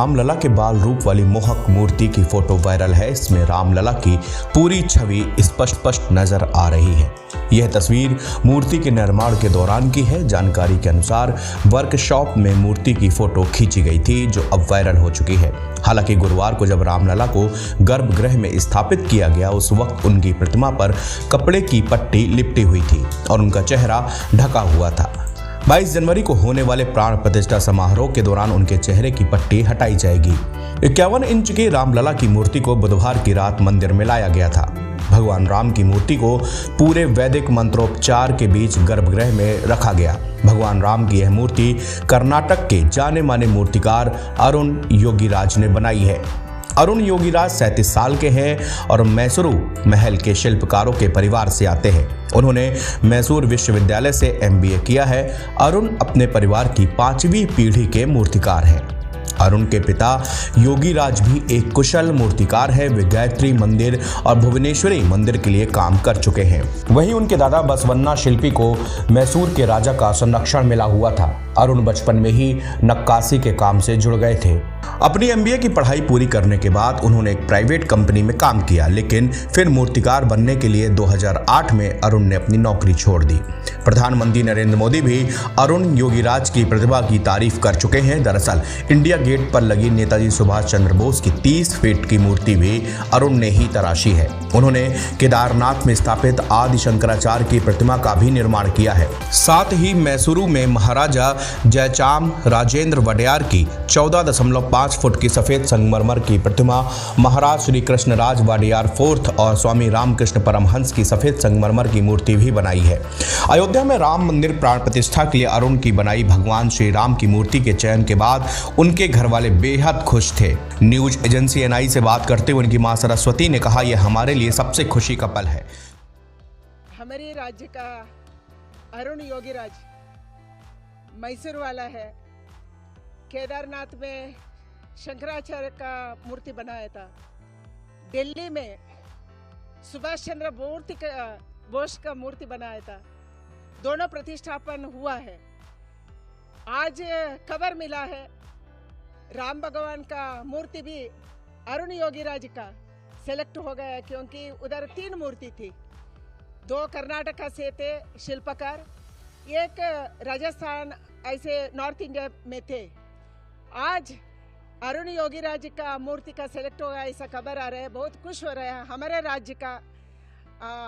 रामलला के बाल रूप वाली मोहक मूर्ति की फोटो वायरल है। इसमें रामलला की पूरी छवि स्पष्ट नजर आ रही है। यह तस्वीर मूर्ति के निर्माण के दौरान की है। जानकारी के अनुसार वर्कशॉप में मूर्ति की फोटो खींची गई थी, जो अब वायरल हो चुकी है। हालांकि गुरुवार को जब रामलला को गर्भगृह में स्थापित किया गया, उस वक्त उनकी प्रतिमा पर कपड़े की पट्टी लिपटी हुई थी और उनका चेहरा ढका हुआ था। 22 जनवरी को होने वाले प्राण प्रतिष्ठा समारोह के दौरान उनके चेहरे की पट्टी हटाई जाएगी। 51 इंच की रामलला की मूर्ति को बुधवार की रात मंदिर में लाया गया था। भगवान राम की मूर्ति को पूरे वैदिक मंत्रोपचार के बीच गर्भगृह में रखा गया। भगवान राम की यह मूर्ति कर्नाटक के जाने माने मूर्तिकार अरुण योगीराज ने बनाई है। अरुण योगीराज 37 साल के हैं और मैसूरू महल के शिल्पकारों के परिवार से आते हैं। उन्होंने मैसूर विश्वविद्यालय से MBA किया है। अरुण अपने परिवार की 5वीं पीढ़ी के मूर्तिकार हैं। अरुण के पिता योगीराज भी एक कुशल मूर्तिकार है। वे गायत्री मंदिर और भुवनेश्वरी मंदिर के लिए काम कर चुके हैं। वहीं उनके दादा बसवन्ना शिल्पी को मैसूर के राजा का संरक्षण मिला हुआ था। अरुण बचपन में ही नक्काशी के काम से जुड़ गए थे। अपनी MBA की पढ़ाई पूरी करने के बाद उन्होंने एक प्राइवेट कंपनी में काम किया, लेकिन फिर मूर्तिकार बनने के लिए 2008 में अरुण ने अपनी नौकरी छोड़ दी। प्रधानमंत्री नरेंद्र मोदी भी अरुण योगीराज की प्रतिभा की तारीफ कर चुके हैं। दरअसल इंडिया गेट पर लगी नेताजी सुभाष चंद्र बोस की 30 फीट की मूर्ति भी अरुण ने ही तराशी है। उन्होंने केदारनाथ में स्थापित आदि शंकराचार्य की प्रतिमा का भी निर्माण किया है। साथ ही मैसूरू में महाराजा जयचाम राजेंद्र वडेयार की 14.5 फुट की सफेद संगमरमर की प्रतिमा, महाराज श्री कृष्णराज वाडियार 4th और स्वामी रामकृष्ण परमहंस की सफेद संगमरमर की मूर्ति भी बनाई है। अयोध्या में राम मंदिर प्राण प्रतिष्ठा के लिए अरुण की बनाई भगवान श्री राम की मूर्ति के चयन के बाद उनके घर वाले बेहद खुश थे। न्यूज एजेंसी NI से बात करते हुए उनकी मां सरस्वती ने कहा, यह हमारे लिए सबसे खुशी का पल है। हमारे राज्य का अरुण योगीराज मैसूर वाला है। केदारनाथ में शंकराचार्य का मूर्ति बनाया था। दिल्ली में सुभाष चंद्र बोस का मूर्ति बनाया था। दोनों प्रतिष्ठापन हुआ है। आज खबर मिला है राम भगवान का मूर्ति भी अरुण योगीराज का सेलेक्ट हो गया, क्योंकि उधर 3 मूर्ति थी। 2 कर्नाटक से थे शिल्पकार, एक राजस्थान, ऐसे नॉर्थ इंडिया में थे। आज अरुण योगीराज का मूर्ति का सेलेक्ट होगा, ऐसा खबर आ रहा है। बहुत खुश हो रहे हैं। हमारे राज्य का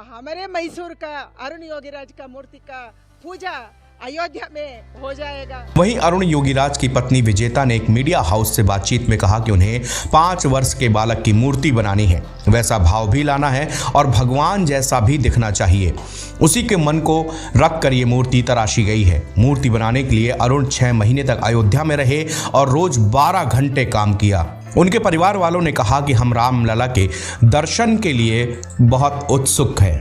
हमारे मैसूर का अरुण योगीराज का मूर्ति का पूजा अयोध्या में हो जाएगा। वहीं अरुण योगीराज की पत्नी विजेता ने एक मीडिया हाउस से बातचीत में कहा कि उन्हें 5 वर्ष के बालक की मूर्ति बनानी है, वैसा भाव भी लाना है और भगवान जैसा भी दिखना चाहिए। उसी के मन को रख कर ये मूर्ति तराशी गई है। मूर्ति बनाने के लिए अरुण 6 महीने तक अयोध्या में रहे और रोज 12 घंटे काम किया। उनके परिवार वालों ने कहा कि हम रामलला के दर्शन के लिए बहुत उत्सुक हैं।